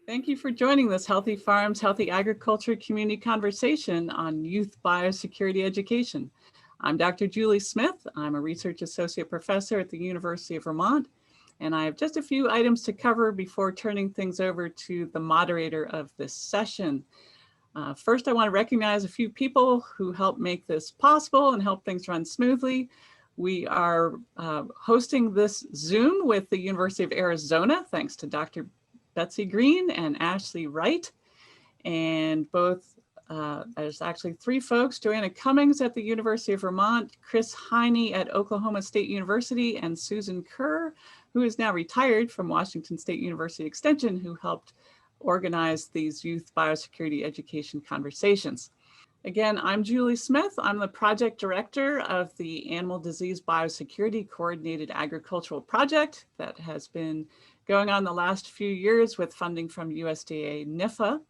Thank you for joining this Healthy Farms, Healthy Agriculture community conversation on youth biosecurity education. I'm Dr. Julie Smith. I'm a research associate professor at the University of Vermont, and I have just a few items to cover before turning things over to the moderator of this session. First, I want to recognize a few people who helped make this possible and help things run smoothly. We are hosting this Zoom with the University of Arizona, thanks to Dr. Betsy Green and Ashley Wright. And there's actually three folks: Joanna Cummings at the University of Vermont, Chris Heine at Oklahoma State University, and Susan Kerr, who is now retired from Washington State University Extension, who helped organize these youth biosecurity education conversations. Again, I'm Julie Smith. I'm the project director of the Animal Disease Biosecurity Coordinated Agricultural Project that has been going on the last few years with funding from USDA NIFA.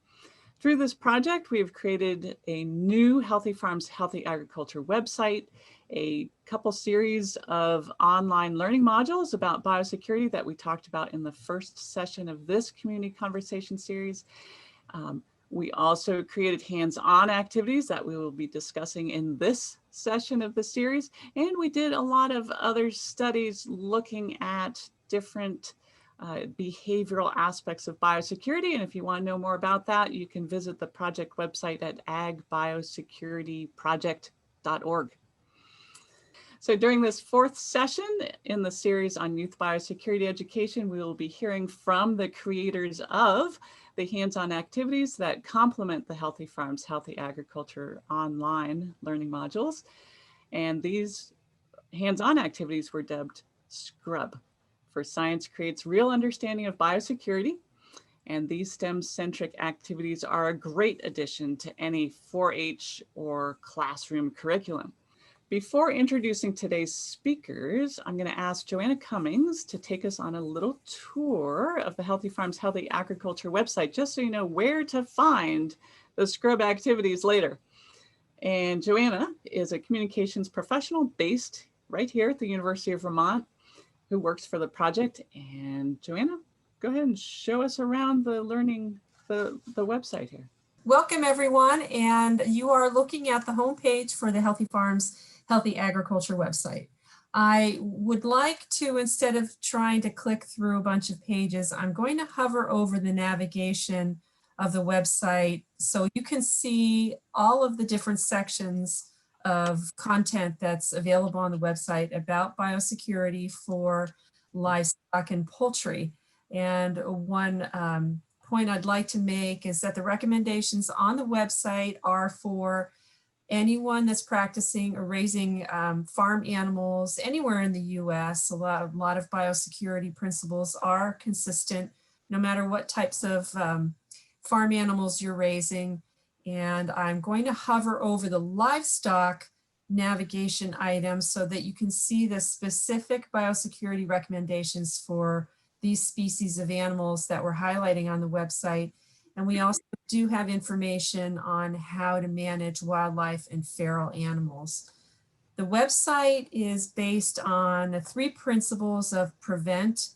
Through this project, we have created a new Healthy Farms, Healthy Agriculture website, a couple series of online learning modules about biosecurity that we talked about in the first session of this community conversation series. We also created hands-on activities that we will be discussing in this session of the series. And we did a lot of other studies looking at different behavioral aspects of biosecurity. And if you want to know more about that, you can visit the project website at agbiosecurityproject.org. So during this fourth session in the series on youth biosecurity education, we will be hearing from the creators of the hands-on activities that complement the Healthy Farms, Healthy Agriculture online learning modules. And these hands-on activities were dubbed SCRUB, for Science Creates Real Understanding of Biosecurity. And these STEM-centric activities are a great addition to any 4-H or classroom curriculum. Before introducing today's speakers, I'm going to ask Joanna Cummings to take us on a little tour of the Healthy Farms, Healthy Agriculture website, just so you know where to find the SCRUB activities later. And Joanna is a communications professional based right here at the University of Vermont who works for the project. And Joanna, go ahead and show us around the website here. Welcome everyone, and you are looking at the homepage for the Healthy Farms, Healthy Agriculture website. I would like to, instead of trying to click through a bunch of pages, I'm going to hover over the navigation of the website so you can see all of the different sections of content that's available on the website about biosecurity for livestock and poultry. And one point I'd like to make is that the recommendations on the website are for anyone that's practicing or raising farm animals anywhere in the US. A lot of biosecurity principles are consistent no matter what types of farm animals you're raising. And I'm going to hover over the livestock navigation items so that you can see the specific biosecurity recommendations for these species of animals that we're highlighting on the website. And we also do have information on how to manage wildlife and feral animals. The website is based on the 3 principles of prevent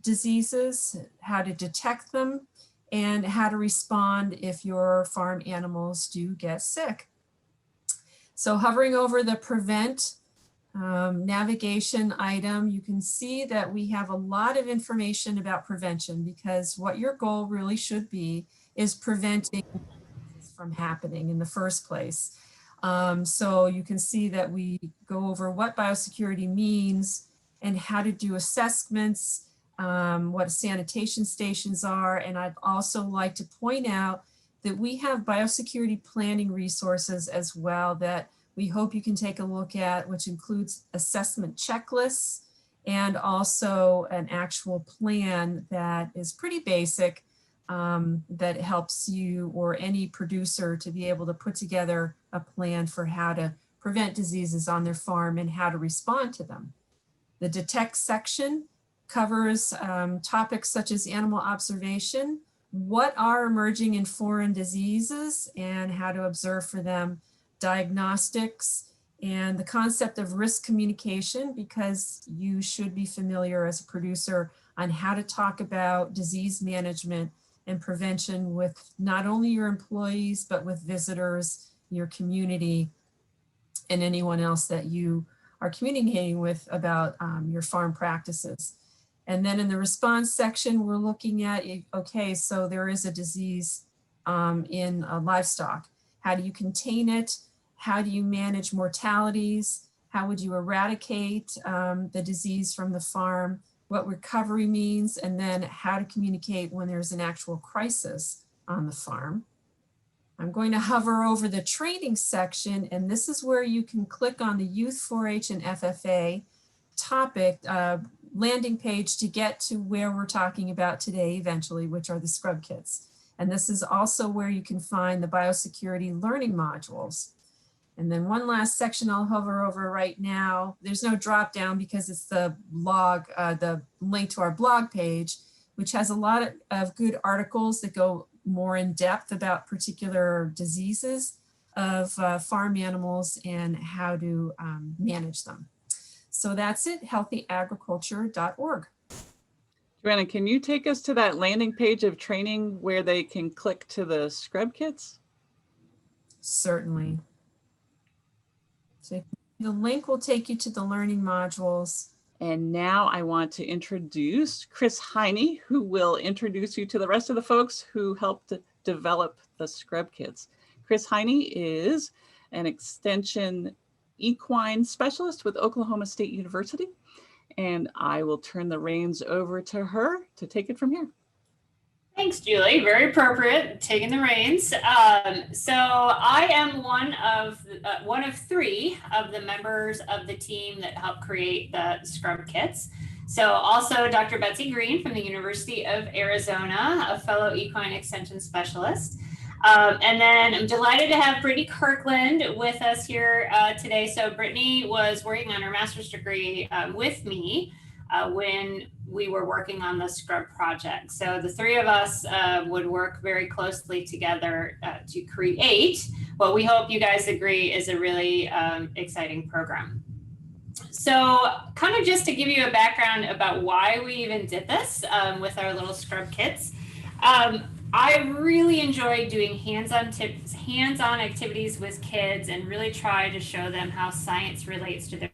diseases, how to detect them, and how to respond if your farm animals do get sick. So hovering over the prevent navigation item, you can see that we have a lot of information about prevention, because what your goal really should be is preventing from happening in the first place. So you can see that we go over what biosecurity means and how to do assessments, what sanitation stations are. And I'd also like to point out that we have biosecurity planning resources as well that we hope you can take a look at, which includes assessment checklists and also an actual plan that is pretty basic, that helps you or any producer to be able to put together a plan for how to prevent diseases on their farm and how to respond to them. The detect section covers topics such as animal observation, what are emerging and foreign diseases and how to observe for them, diagnostics, and the concept of risk communication, because you should be familiar as a producer on how to talk about disease management and prevention with not only your employees, but with visitors, your community, and anyone else that you are communicating with about your farm practices. And then in the response section, we're looking at, okay, so there is a disease in livestock. How do you contain it? How do you manage mortalities? How would you eradicate the disease from the farm? What recovery means, and then how to communicate when there's an actual crisis on the farm. I'm going to hover over the training section, and this is where you can click on the Youth 4-H and FFA topic landing page to get to where we're talking about today eventually, which are the scrub kits. And this is also where you can find the biosecurity learning modules. And then one last section I'll hover over right now. There's no drop down because it's the blog, the link to our blog page, which has a lot of good articles that go more in depth about particular diseases of farm animals and how to manage them. So that's it, healthyagriculture.org. Joanna, can you take us to that landing page of training where they can click to the scrub kits? Certainly. So the link will take you to the learning modules. And now I want to introduce Chris Heine, who will introduce you to the rest of the folks who helped develop the scrub kits. Chris Heine is an extension equine specialist with Oklahoma State University, and I will turn the reins over to her to take it from here. Thanks, Julie. Very appropriate, taking the reins. So I am one of three of the members of the team that helped create the scrub kits. So also Dr. Betsy Green from the University of Arizona, a fellow equine extension specialist. And then I'm delighted to have Brittany Kirkland with us here today. So Brittany was working on her master's degree with me when we were working on the scrub project. So the three of us would work very closely together to create what we hope you guys agree is a really exciting program. So kind of just to give you a background about why we even did this with our little scrub kits. I really enjoy doing hands-on activities with kids and really try to show them how science relates to their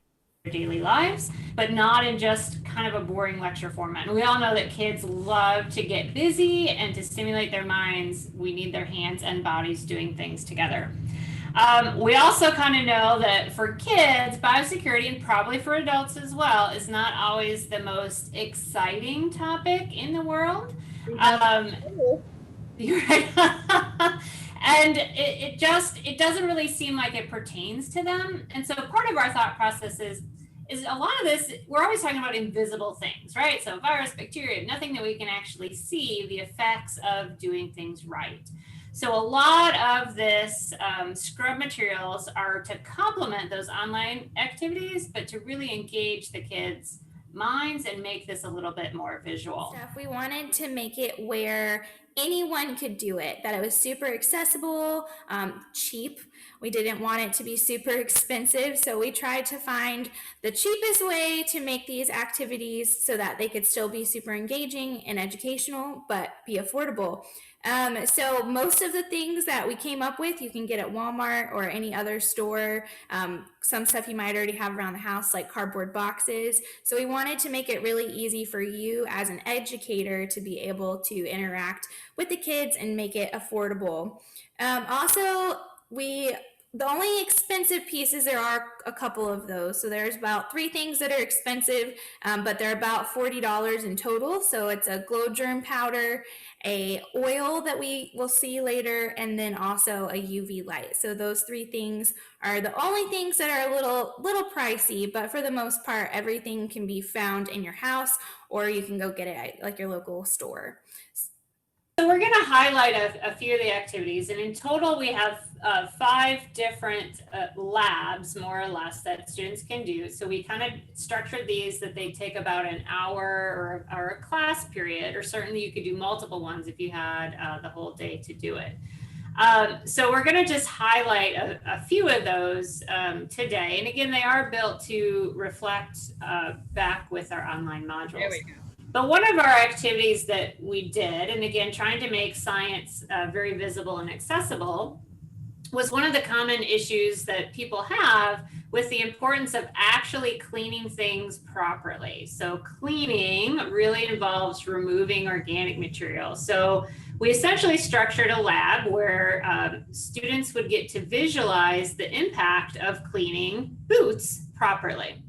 daily lives, but not in just kind of a boring lecture format. And we all know that kids love to get busy, and to stimulate their minds, we need their hands and bodies doing things together. We also kind of know that for kids, biosecurity, and probably for adults as well, is not always the most exciting topic in the world. You're right. And it doesn't really seem like it pertains to them. And so part of our thought process is a lot of this, we're always talking about invisible things, right? So virus, bacteria, nothing that we can actually see the effects of doing things right. So a lot of this scrub materials are to complement those online activities, but to really engage the kids' minds and make this a little bit more visual. We wanted to make it where anyone could do it, that it was super accessible, cheap. We didn't want it to be super expensive, so we tried to find the cheapest way to make these activities so that they could still be super engaging and educational, but be affordable. So most of the things that we came up with, you can get at Walmart or any other store. Some stuff you might already have around the house, like cardboard boxes. So we wanted to make it really easy for you as an educator to be able to interact with the kids and make it affordable. Also, the only expensive pieces, there are a couple of those. So there's about 3 things that are expensive, but they're about $40 in total. So it's a glow germ powder, a oil that we will see later, and then also a UV light. So those 3 things are the only things that are a little pricey, but for the most part, everything can be found in your house, or you can go get it at like your local store. So we're going to highlight a few of the activities, and in total we have 5 different labs, more or less, that students can do. So we kind of structured these that they take about an hour or a class period, or certainly you could do multiple ones if you had the whole day to do it. So we're going to just highlight a few of those today. And again, they are built to reflect back with our online modules. There we go. But one of our activities that we did, and again, trying to make science very visible and accessible, was one of the common issues that people have with the importance of actually cleaning things properly. So cleaning really involves removing organic material. So we essentially structured a lab where students would get to visualize the impact of cleaning boots properly.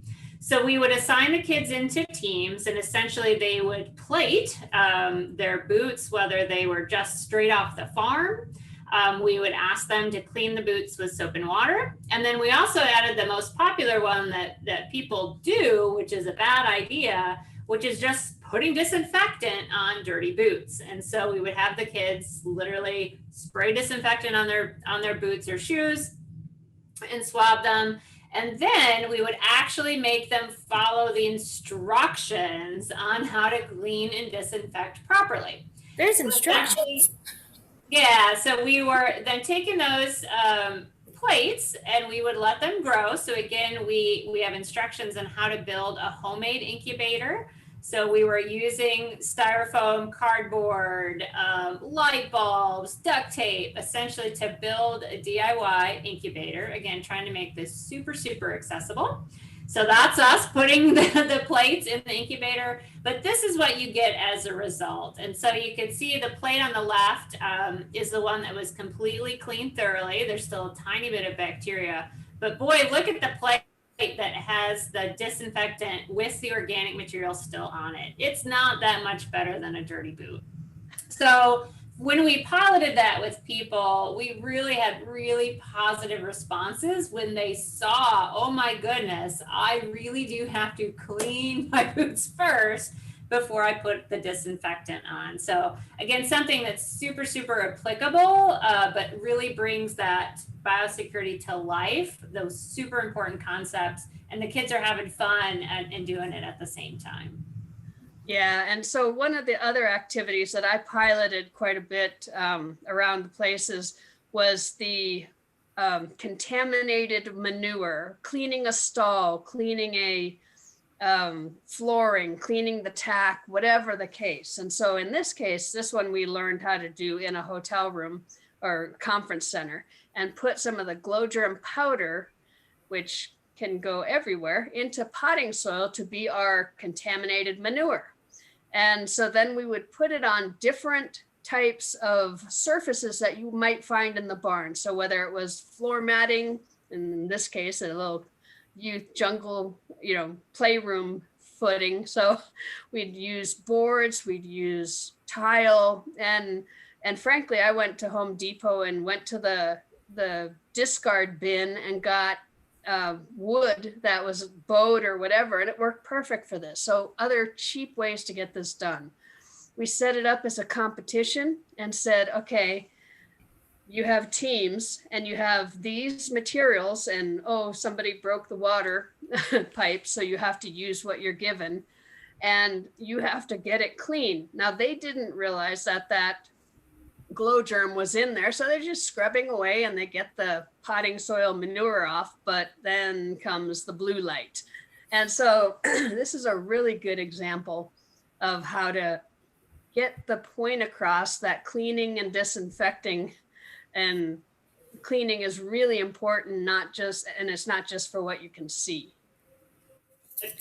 So we would assign the kids into teams, and essentially they would plate their boots, whether they were just straight off the farm. We would ask them to clean the boots with soap and water. And then we also added the most popular one that people do, which is a bad idea, which is just putting disinfectant on dirty boots. And so we would have the kids literally spray disinfectant on their boots or shoes and swab them. And then we would actually make them follow the instructions on how to clean and disinfect properly. There's instructions. Yeah, so we were then taking those plates and we would let them grow. So again, we have instructions on how to build a homemade incubator. So we were using styrofoam, cardboard, light bulbs, duct tape, essentially to build a DIY incubator. Again, trying to make this super, super accessible. So that's us putting the plates in the incubator, but this is what you get as a result. And so you can see the plate on the left is the one that was completely cleaned thoroughly. There's still a tiny bit of bacteria, but boy, look at the plate that has the disinfectant with the organic material still on it. It's not that much better than a dirty boot. So when we piloted that with people, we really had really positive responses when they saw, oh my goodness, I really do have to clean my boots first before I put the disinfectant on. So again, something that's super, super applicable, but really brings that biosecurity to life, those super important concepts, and the kids are having fun and doing it at the same time. Yeah, and so one of the other activities that I piloted quite a bit around the places was the contaminated manure, cleaning a stall, cleaning a flooring, cleaning the tack, whatever the case. And so in this case, this one we learned how to do in a hotel room or conference center, and put some of the glow germ powder, which can go everywhere, into potting soil to be our contaminated manure. And so then we would put it on different types of surfaces that you might find in the barn. So whether it was floor matting, in this case, a little youth jungle, playroom footing. So we'd use boards, we'd use tile, and frankly, I went to Home Depot and went to the discard bin and got wood that was bowed or whatever, and it worked perfect for this. So other cheap ways to get this done. We set it up as a competition and said, okay, you have teams and you have these materials, and somebody broke the water pipe, so you have to use what you're given and you have to get it clean. Now they didn't realize that glow germ was in there, so they're just scrubbing away and they get the potting soil manure off, but then comes the blue light. And so this is a really good example of how to get the point across that cleaning and disinfecting and cleaning is really important, and it's not just for what you can see.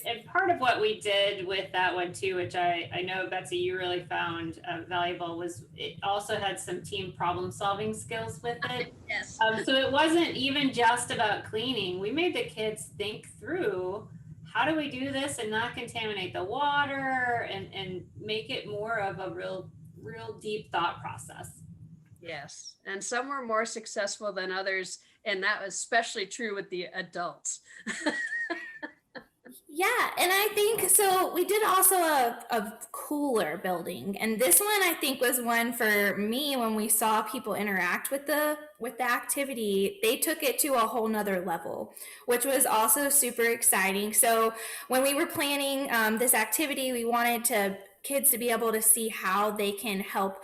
And part of what we did with that one too, which I know, Betsy, you really found valuable, was it also had some team problem solving skills with it. Yes. So it wasn't even just about cleaning. We made the kids think through, how do we do this and not contaminate the water, and make it more of a real deep thought process. Yes. And some were more successful than others. And that was especially true with the adults. Yeah, and I think so. We did also a cooler building, and this one I think was one for me when we saw people interact with the activity. They took it to a whole nother level, which was also super exciting. So when we were planning this activity, we wanted kids to be able to see how they can help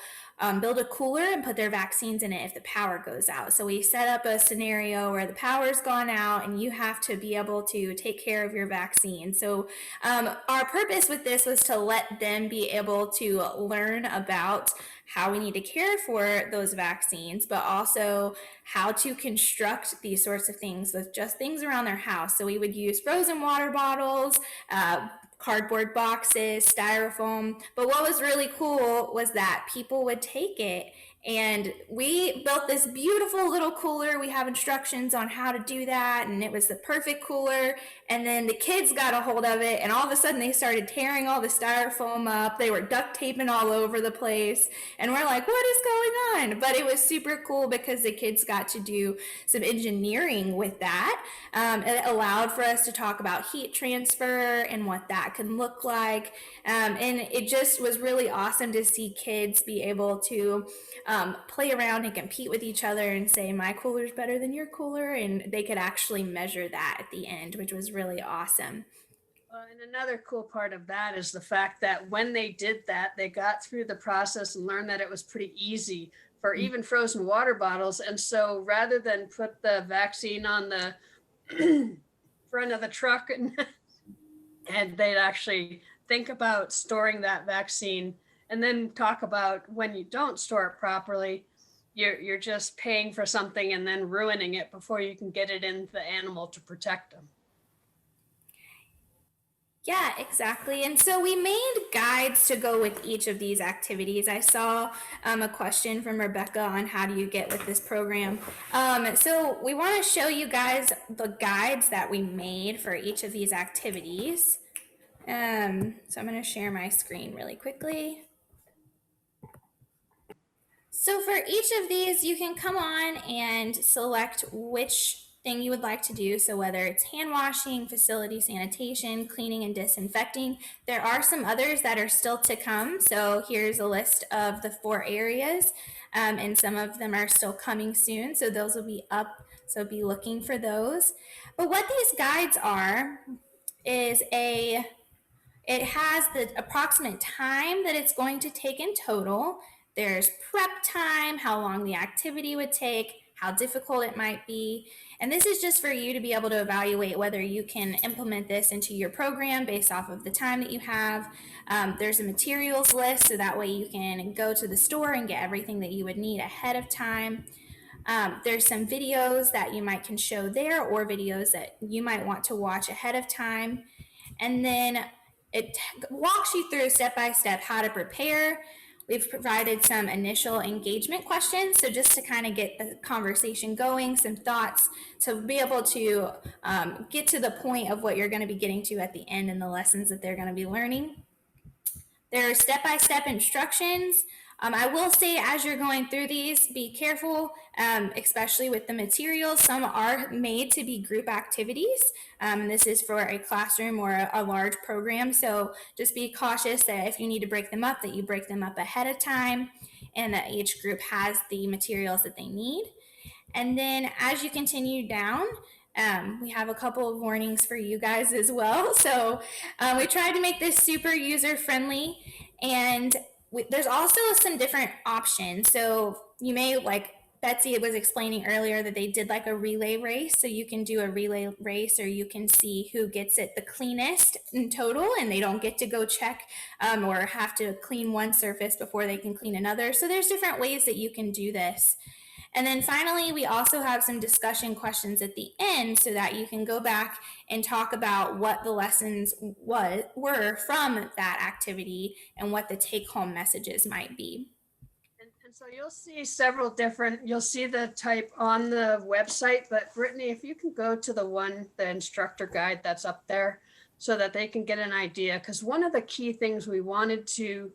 build a cooler and put their vaccines in it if the power goes out. So we set up a scenario where the power's gone out and you have to be able to take care of your vaccine. So our purpose with this was to let them be able to learn about how we need to care for those vaccines, but also how to construct these sorts of things with just things around their house. So we would use frozen water bottles, cardboard boxes, styrofoam. But what was really cool was that people would take it, and we built this beautiful little cooler. We have instructions on how to do that, and it was the perfect cooler. And then the kids got a hold of it, and all of a sudden they started tearing all the styrofoam up. They were duct taping all over the place, and we're like, what is going on? But it was super cool because the kids got to do some engineering with that. It allowed for us to talk about heat transfer and what that can look like. And it just was really awesome to see kids be able to play around and compete with each other and say, my cooler's better than your cooler. And they could actually measure that at the end, which was really awesome. And another cool part of that is the fact that when they did that, they got through the process and learned that it was pretty easy for even frozen water bottles. And so rather than put the vaccine on the front of the truck and they'd actually think about storing that vaccine and then talk about when you don't store it properly, you're just paying for something and then ruining it before you can get it into the animal to protect them. Yeah, exactly. And so we made guides to go with each of these activities. I saw a question from Rebecca on how do you get with this program. So we want to show you guys the guides that we made for each of these activities. So I'm going to share my screen really quickly. So for each of these, you can come on and select which thing you would like to do. So whether it's hand washing, facility sanitation, cleaning and disinfecting. There are some others that are still to come. So here's a list of the 4 areas, and some of them are still coming soon. So those will be up. So be looking for those. But what these guides are is it has the approximate time that it's going to take in total. There's prep time, how long the activity would take, how difficult it might be. And this is just for you to be able to evaluate whether you can implement this into your program based off of the time that you have. There's a materials list, so that way you can go to the store and get everything that you would need ahead of time. There's some videos that you can show there, or videos that you might want to watch ahead of time. And then it walks you through step by step how to prepare. We've provided some initial engagement questions, so just to kind of get the conversation going, some thoughts to be able to get to the point of what you're going to be getting to at the end and the lessons that they're going to be learning. There are step-by-step instructions. I will say, as you're going through these, be careful, especially with the materials. Some are made to be group activities. This is for a classroom or a large program. So just be cautious that if you need to break them up, that you break them up ahead of time, and that each group has the materials that they need. And then as you continue down, we have a couple of warnings for you guys as well. So we tried to make this super user-friendly, and there's also some different options. So you may, like Betsy was explaining earlier, that they did like a relay race. So you can do a relay race, or you can see who gets it the cleanest in total, and they don't get to go check or have to clean one surface before they can clean another. So there's different ways that you can do this. And then finally, we also have some discussion questions at the end, so that you can go back and talk about what the lessons were from that activity and what the take-home messages might be. And so you'll see several different, you'll see the type on the website, but Brittany, if you can go to the instructor guide that's up there, so that they can get an idea. Because one of the key things we wanted to,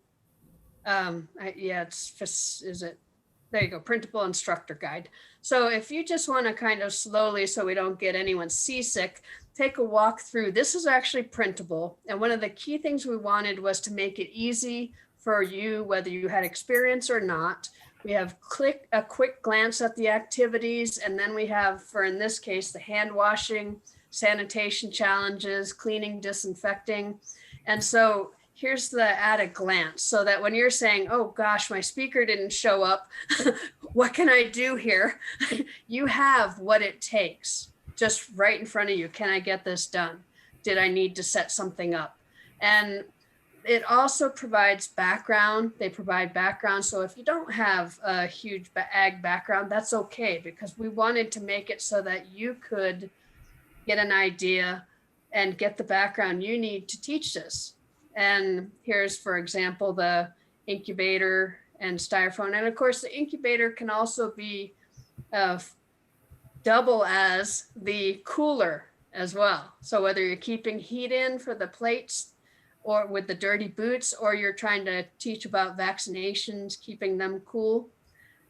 there you go, printable instructor guide. So if you just want to kind of slowly, so we don't get anyone seasick, take a walk through. This is actually printable. And one of the key things we wanted was to make it easy for you, whether you had experience or not. We have a quick glance at the activities. And then we have, in this case, the hand washing, sanitation challenges, cleaning, disinfecting. And so here's the at a glance, so that when you're saying, oh gosh, my speaker didn't show up, what can I do here? You have what it takes just right in front of you. Can I get this done? Did I need to set something up? And it also provides background. They provide background. So if you don't have a huge ag background, that's okay, because we wanted to make it so that you could get an idea and get the background you need to teach this. And here's, for example, the incubator and styrofoam. And of course, the incubator can also be double as the cooler as well. So whether you're keeping heat in for the plates or with the dirty boots, or you're trying to teach about vaccinations, keeping them cool,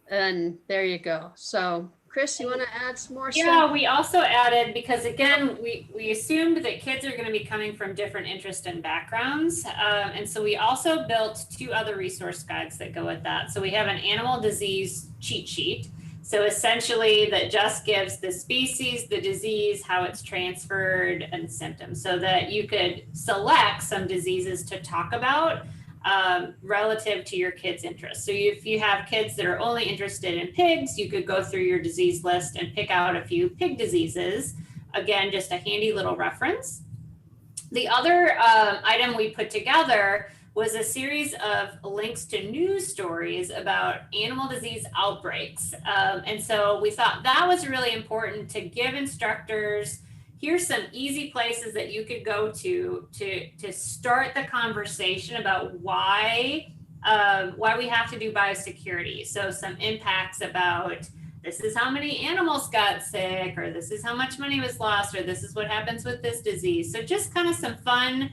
and there you go. So Chris, you want to add some more stuff? Yeah, we also added, because again, we assumed that kids are going to be coming from different interests and backgrounds. And so we also built 2 other resource guides that go with that. So we have an animal disease cheat sheet. So essentially that just gives the species, the disease, how it's transferred, and symptoms, so that you could select some diseases to talk about relative to your kids' interests. So if you have kids that are only interested in pigs, you could go through your disease list and pick out a few pig diseases. Again, just a handy little reference. The other item we put together was a series of links to news stories about animal disease outbreaks. And so we thought that was really important to give instructors, here's some easy places that you could go to start the conversation about why we have to do biosecurity. So some impacts about, this is how many animals got sick, or this is how much money was lost, or this is what happens with this disease. So just kind of some fun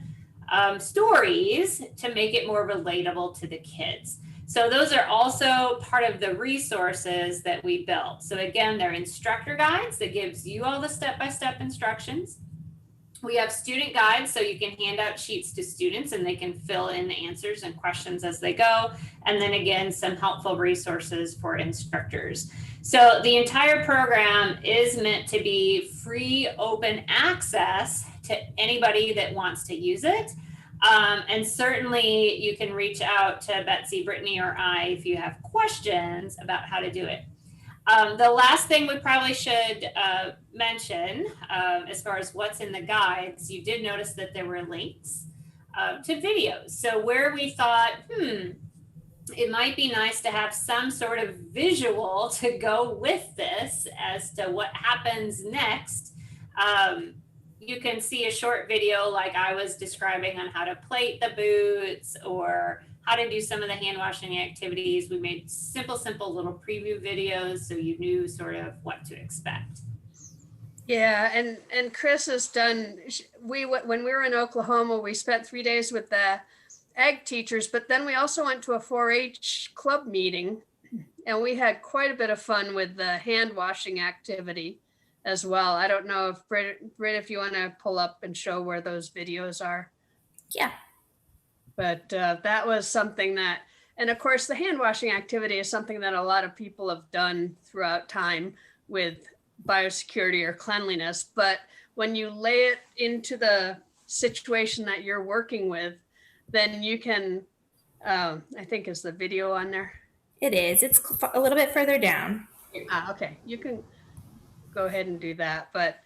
stories to make it more relatable to the kids. So those are also part of the resources that we built. So again, they're instructor guides that gives you all the step-by-step instructions. We have student guides, so you can hand out sheets to students and they can fill in the answers and questions as they go. And then again, some helpful resources for instructors. So the entire program is meant to be free, open access to anybody that wants to use it. And certainly you can reach out to Betsy, Brittany, or I if you have questions about how to do it. The last thing we probably should mention as far as what's in the guides, you did notice that there were links to videos. So where we thought, it might be nice to have some sort of visual to go with this as to what happens next. You can see a short video like I was describing on how to plate the boots or how to do some of the hand washing activities. We made simple little preview videos so you knew sort of what to expect. Yeah, and Chris has done, when we were in Oklahoma, we spent 3 days with the ag teachers, but then we also went to a 4-H club meeting and we had quite a bit of fun with the hand washing activity as well. I don't know if Britt, if you want to pull up and show where those videos are. Yeah. But that was something that, and of course the hand washing activity is something that a lot of people have done throughout time with biosecurity or cleanliness. But when you lay it into the situation that you're working with, then you can, I think is the video on there? It is. It's a little bit further down. Okay, you can go ahead and do that. But,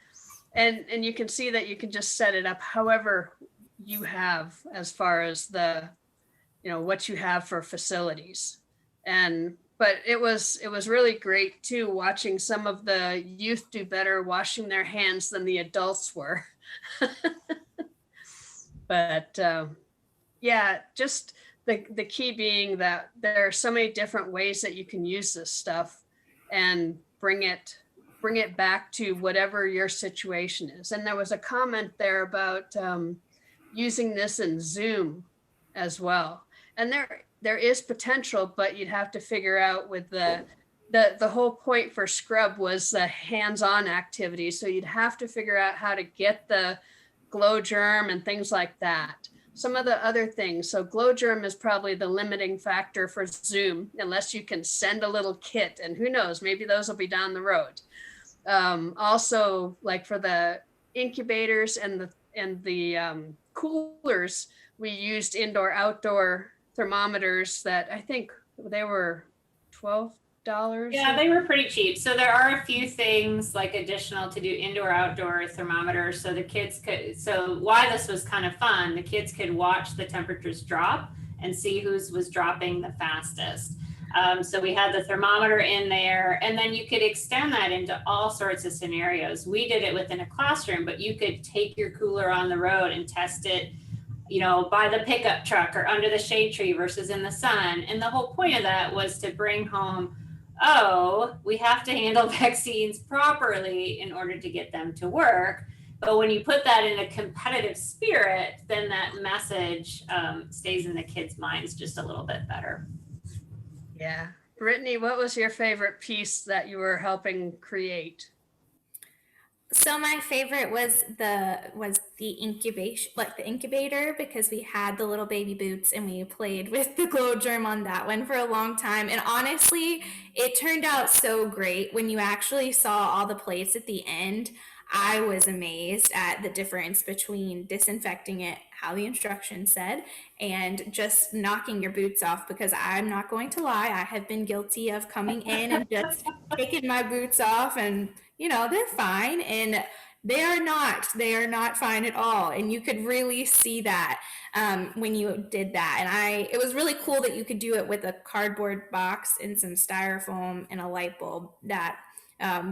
and you can see that you can just set it up however you have as far as the, what you have for facilities. But it was really great too, watching some of the youth do better washing their hands than the adults were. But yeah, just the key being that there are so many different ways that you can use this stuff and bring it back to whatever your situation is. And there was a comment there about using this in Zoom as well. And there is potential, but you'd have to figure out with the whole point for Scrub was the hands-on activity. So you'd have to figure out how to get the glow germ and things like that. Some of the other things. So glow germ is probably the limiting factor for Zoom, unless you can send a little kit, and who knows, maybe those will be down the road. Also, like for the incubators and the coolers, we used indoor outdoor thermometers that I think they were $12. Yeah, they were pretty cheap. So there are a few things like additional to do indoor outdoor thermometers so the kids could, so why this was kind of fun, the kids could watch the temperatures drop and see whose was dropping the fastest. So we had the thermometer in there, and then you could extend that into all sorts of scenarios. We did it within a classroom, but you could take your cooler on the road and test it, you know, by the pickup truck or under the shade tree versus in the sun. And the whole point of that was to bring home, oh, we have to handle vaccines properly in order to get them to work. But when you put that in a competitive spirit, then that message stays in the kids' minds just a little bit better. Yeah. Brittany, what was your favorite piece that you were helping create? So my favorite was the incubation, like the incubator, because we had the little baby boots and we played with the glow germ on that one for a long time. And honestly, it turned out so great when you actually saw all the plates at the end. I was amazed at the difference between disinfecting it, how the instructions said, and just knocking your boots off, because I'm not going to lie, I have been guilty of coming in and just taking my boots off, and you know, they're fine, and they are not fine at all. And you could really see that when you did that. And it was really cool that you could do it with a cardboard box and some styrofoam and a light bulb that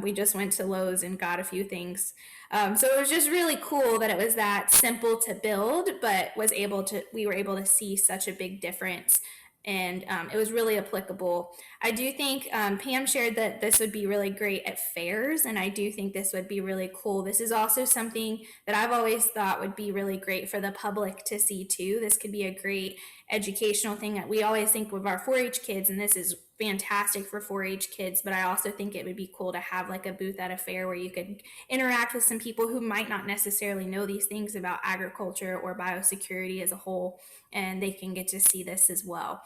we just went to Lowe's and got a few things. So it was just really cool that it was that simple to build, but we were able to see such a big difference. And it was really applicable. I do think Pam shared that this would be really great at fairs, and I do think this would be really cool. This is also something that I've always thought would be really great for the public to see too. This could be a great educational thing. We always think of our 4-H kids, and this is fantastic for 4-H kids, but I also think it would be cool to have like a booth at a fair where you could interact with some people who might not necessarily know these things about agriculture or biosecurity as a whole, and they can get to see this as well.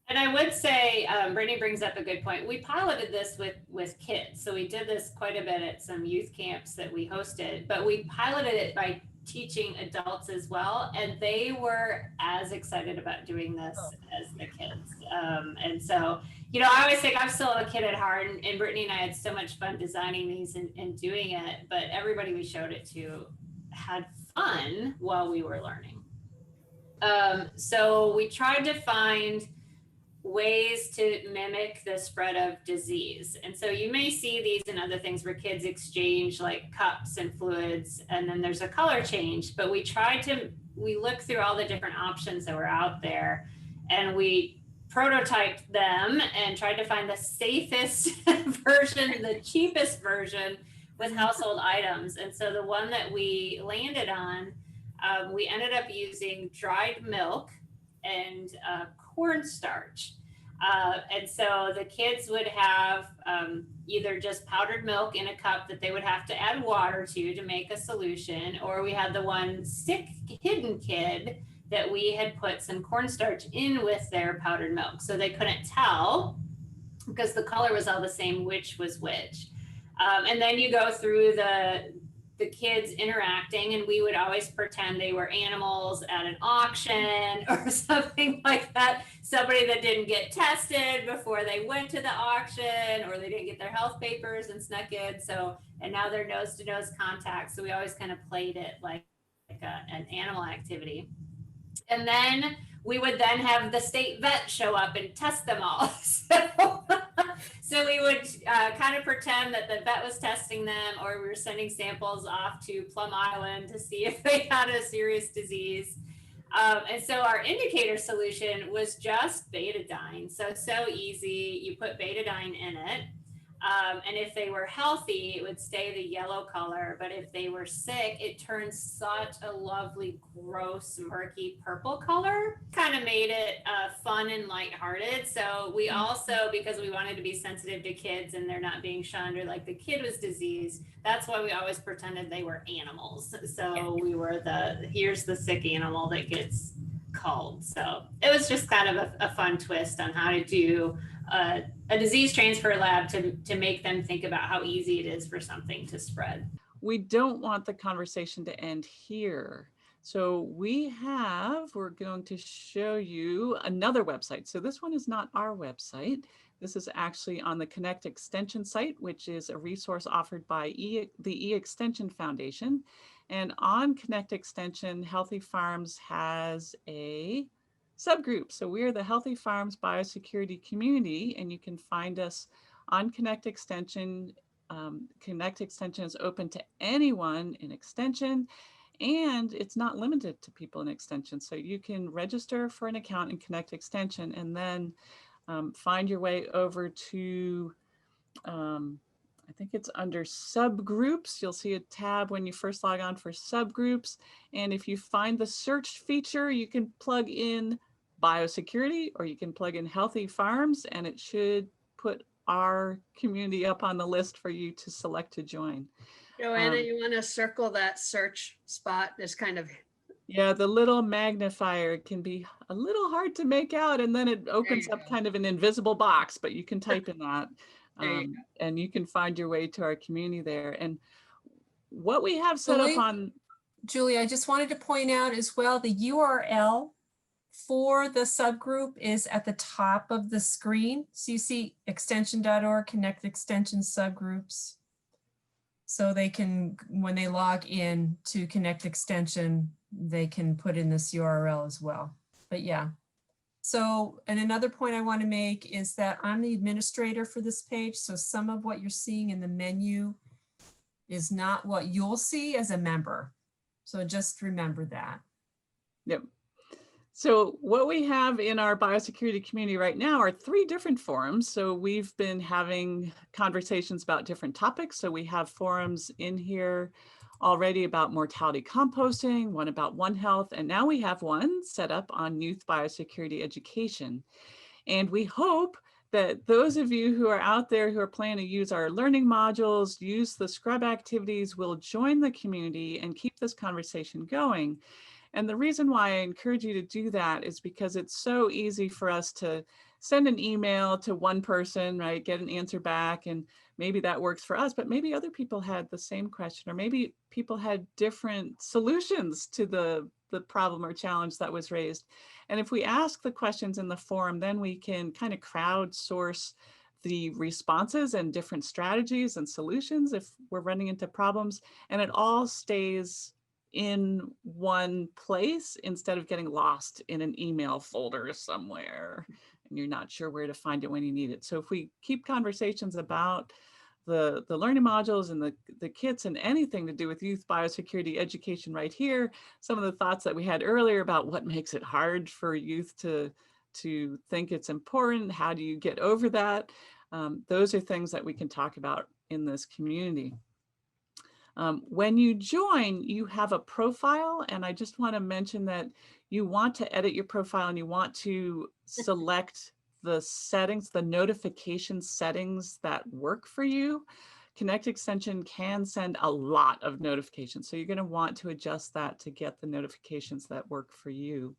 And I would say, Brittany brings up a good point. We piloted this with kids. So we did this quite a bit at some youth camps that we hosted, but we piloted it by teaching adults as well. And they were as excited about doing this as the kids. And so, you know, I always think I'm still a kid at heart, and Brittany and I had so much fun designing these and doing it, but everybody we showed it to had fun while we were learning. So we tried to find ways to mimic the spread of disease. And so you may see these in other things where kids exchange like cups and fluids, and then there's a color change. But we looked through all the different options that were out there, and we prototyped them and tried to find the safest version, the cheapest version with household items. And so the one that we landed on, we ended up using dried milk and cornstarch. And so the kids would have either just powdered milk in a cup that they would have to add water to make a solution, or we had the one sick hidden kid that we had put some cornstarch in with their powdered milk. So they couldn't tell because the color was all the same, which was which. And then you go through the kids interacting, and we would always pretend they were animals at an auction or something like that. Somebody that didn't get tested before they went to the auction, or they didn't get their health papers and snuck in. So, and now they're nose to nose contact. So we always kind of played it like an animal activity. And then we would then have the state vet show up and test them all. So we would kind of pretend that the vet was testing them, or we were sending samples off to Plum Island to see if they had a serious disease. And so our indicator solution was just betadine. So easy. You put betadine in it. And if they were healthy, it would stay the yellow color. But if they were sick, it turned such a lovely, gross, murky purple color. Kind of made it fun and lighthearted. So we also, because we wanted to be sensitive to kids and they're not being shunned, or like the kid was diseased, that's why we always pretended they were animals. So we were here's the sick animal that gets culled. So it was just kind of a fun twist on how to do a disease transfer lab to make them think about how easy it is for something to spread. We don't want the conversation to end here. So we're going to show you another website. So this one is not our website. This is actually on the Connect Extension site, which is a resource offered by the E-Extension Foundation. And on Connect Extension, Healthy Farms has a subgroup. So we are the Healthy Farms Biosecurity Community, and you can find us on Connect Extension. Connect Extension is open to anyone in Extension, and it's not limited to people in Extension. So you can register for an account in Connect Extension and then find your way over to, I think it's under subgroups. You'll see a tab when you first log on for subgroups. And if you find the search feature, you can plug in biosecurity or you can plug in Healthy Farms, and it should put our community up on the list for you to select to join. Joanna, you want to circle that search spot? There's kind of, Yeah, the little magnifier can be a little hard to make out, and then it opens you up kind of an invisible box, but you can type in that There you and you can find your way to our community there. And what we have set up on, Julie, I just wanted to point out as well, the URL for the subgroup is at the top of the screen. So you see extension.org, Connect Extension subgroups. So they can, when they log in to Connect Extension, they can put in this URL as well. But yeah. So, and another point I want to make is that I'm the administrator for this page. So some of what you're seeing in the menu is not what you'll see as a member. So just remember that. yep. So what we have in our biosecurity community right now are 3 different forums. So we've been having conversations about different topics. So we have forums in here already about mortality composting, one about One Health, and now we have one set up on youth biosecurity education. And we hope that those of you who are out there who are planning to use our learning modules, use the Scrub activities, will join the community and keep this conversation going. And the reason why I encourage you to do that is because it's so easy for us to send an email to one person, right? Get an answer back, and maybe that works for us, but maybe other people had the same question, or maybe people had different solutions to the problem or challenge that was raised. And if we ask the questions in the forum, then we can kind of crowdsource the responses and different strategies and solutions if we're running into problems, and it all stays in one place instead of getting lost in an email folder somewhere and you're not sure where to find it when you need it. So if we keep conversations about the learning modules and the kits and anything to do with youth biosecurity education right here, some of the thoughts that we had earlier about what makes it hard for youth to think it's important, how do you get over that? Those are things that we can talk about in this community. When you join, you have a profile, and I just want to mention that you want to edit your profile and you want to select the settings, the notification settings that work for you. Connect Extension can send a lot of notifications, so you're going to want to adjust that to get the notifications that work for you.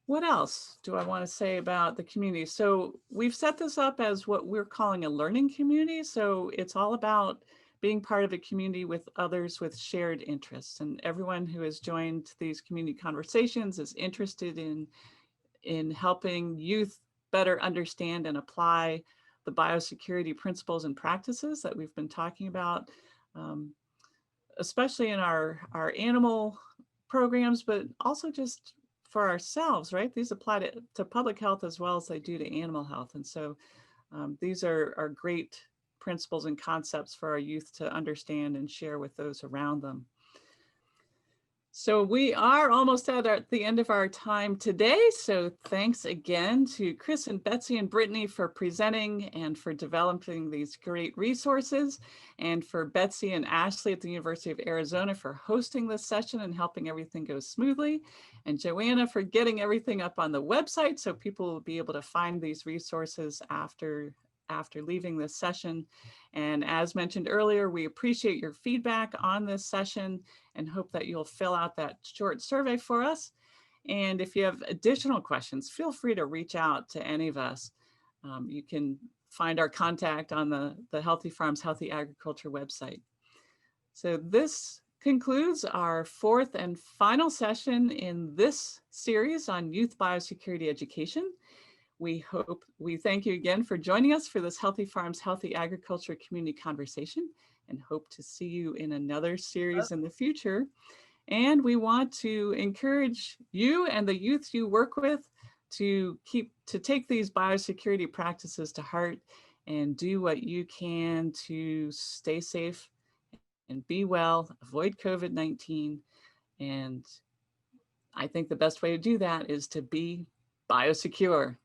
What else do I want to say about the community? So we've set this up as what we're calling a learning community. So it's all about being part of a community with others with shared interests. And everyone who has joined these community conversations is interested in helping youth better understand and apply the biosecurity principles and practices that we've been talking about, especially in our animal programs, but also just for ourselves, right? These apply to public health as well as they do to animal health. And so these are great principles and concepts for our youth to understand and share with those around them. So we are almost at the end of our time today. So thanks again to Chris and Betsy and Brittany for presenting and for developing these great resources, and for Betsy and Ashley at the University of Arizona for hosting this session and helping everything go smoothly, and Joanna for getting everything up on the website so people will be able to find these resources after leaving this session. And as mentioned earlier, we appreciate your feedback on this session and hope that you'll fill out that short survey for us. And if you have additional questions, feel free to reach out to any of us. You can find our contact on the Healthy Farms, Healthy Agriculture website. So this concludes our fourth and final session in this series on youth biosecurity education. We thank you again for joining us for this Healthy Farms, Healthy Agriculture community conversation, and hope to see you in another series in the future. And we want to encourage you and the youth you work with to take these biosecurity practices to heart and do what you can to stay safe and be well, avoid COVID-19. And I think the best way to do that is to be biosecure.